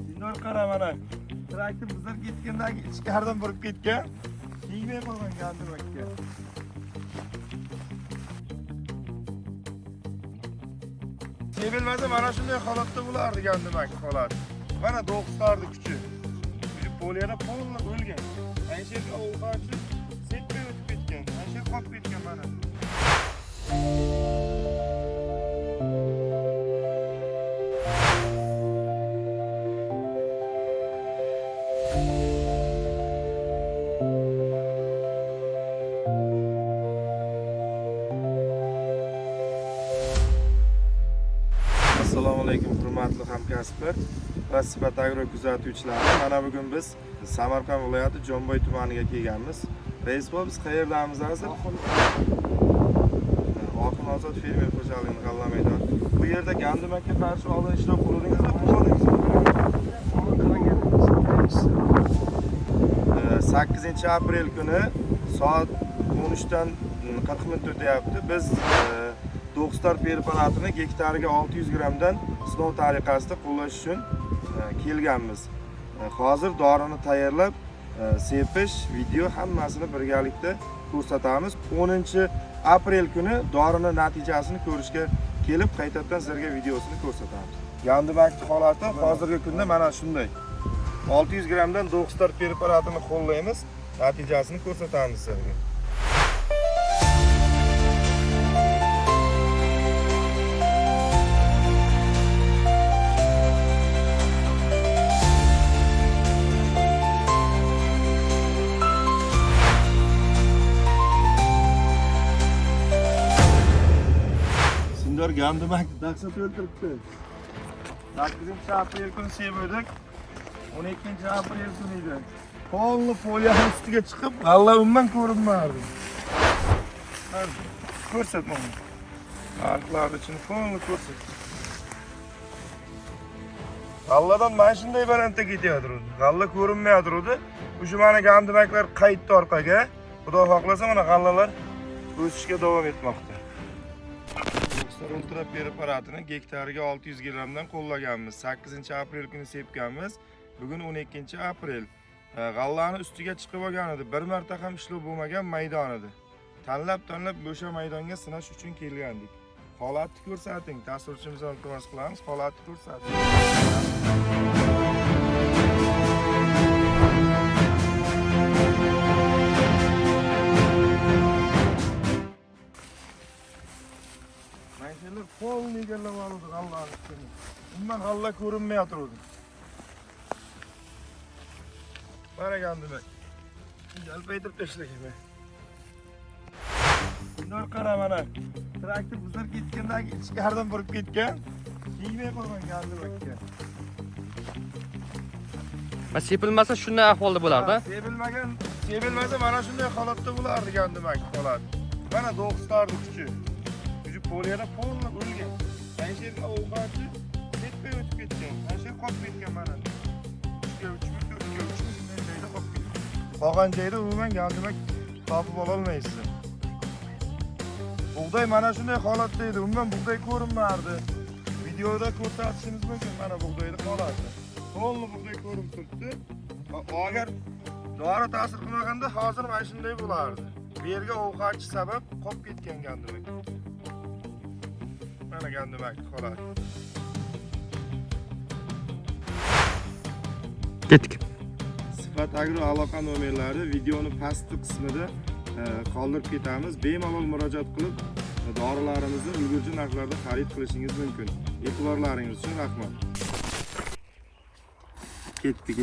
Dinor qara mana. Traktor bizlar ketgandagi ichkaridan burib ketgan. Tegmay qolgan gandimakka. Sevilmasa mana shunday holatda bo'lardi gandimak holat. Mana 9 tardi kuchi. Shu poliyada polni o'lgan. Ana shu yerga ovqatchi sepmay o'tib ketgan. Ana shu qolib ketgan mana. Assalomu alaykum hurmatli hamkasblar va Sifat Agro kuzatuvchilari. Mana bugun biz Samarqand viloyati Jomboy tumaniga kelganmiz. Reis bo'l, biz qayerdamiz hozir? Oxun Ozod fermer xo'jaligini g'alla maydon. Bu yerda gandimakka qarshi oldin ishlab qo'ydingizmi? 8-aprel kuni soat 13 dan 40 minut o'tyapti. Biz 9 tar preparatini gektariga 600 grammdan sinov tariqasida qo'llash uchun kelganmiz. Hozir dorini tayyorlab, sepish, video hammasini birgalikda ko'rsatamiz. 10-aprel kuni dorini natijasini ko'rishga kelib, qaytadan sizlarga videosini ko'rsatamiz. Gandimakning holati hozirgi kunda mana shunday. 600 grammdan 9 tar preparatini qo'llaymiz, natijasini ko'rsatamiz sizlarga. Gandimak dahshat o'ltiribdi. 8-aprel kuni sevdik. 12-aprel kuni edi. Polni poliyaning ustiga chiqib, g'alla umuman ko'rinmadi. Ko'rsat mana. Arqlar uchun polni ko'rsat. G'alladan mana shunday baranta ketyapti. G'alla ko'rinmayapti. Shu mana gandimaklar qaytdi orqaga. Xudo xohlasa mana g'allalar o'sishga davom etmoqda. Ultra preparatini gektariga 600 grammdan qo'llaganmiz. 8-aprel kuni sepganmiz. Bugun 12-aprel. G'allani ustiga chiqib olgan edi. Bir marta ham ishlov bo'lmagan maydon edi. Tanlab bo'sha maydonga sinash uchun kelgandik. Holatni ko'rsating. Dasturchimizga iltimos qilamiz. Holatni ko'rsating. Polni egallab oldi g'allani ustini. Umuman g'alla ko'rinmayapti. Mana gandimak. Jalpaytirib tashlagan. Dinor qara mana. Traktor bizlar ketgandagi ichkaridan burib ketgan. Tegmay qolgan gandimakka. Va sepilmasa shunday ahvolda bo'lardi. Sevilmasa mana shunday holatda bo'lardi gandimak holat. Mana 9 tardi kuchi. Poliyada polni o'lgan. Ana shu yerga ovqatchi sepmay o'tib ketgan. Ana shu qolib ketgan mana. 3 shunday joyda qolib ketgan. Qolgan joyda umuman gandimak topib ola olmaysiz. Bug'doy mana shunday holatda edi. Umuman bug'doy ko'rinmardi. Videoda ko'rsatishimiz mumkin mana bug'doyning holati. Polni bug'doy ko'rinib turibdi. Agar dori ta'sir qilmaganda hozir mana shunday bo'lardi. Bu yerga ovqatchi sabab qolib ketgan gandimak. Mana gandimak holat. Ketdik. Sifat Agro aloqa nomerlari videoni pastki qismida qoldirib ketamiz. Bemalol murojaat qilib, dorilarimizni ulgurji narxlarda xarid qilishingiz mumkin. E'tiborlaringiz uchun rahmat. Ketdik.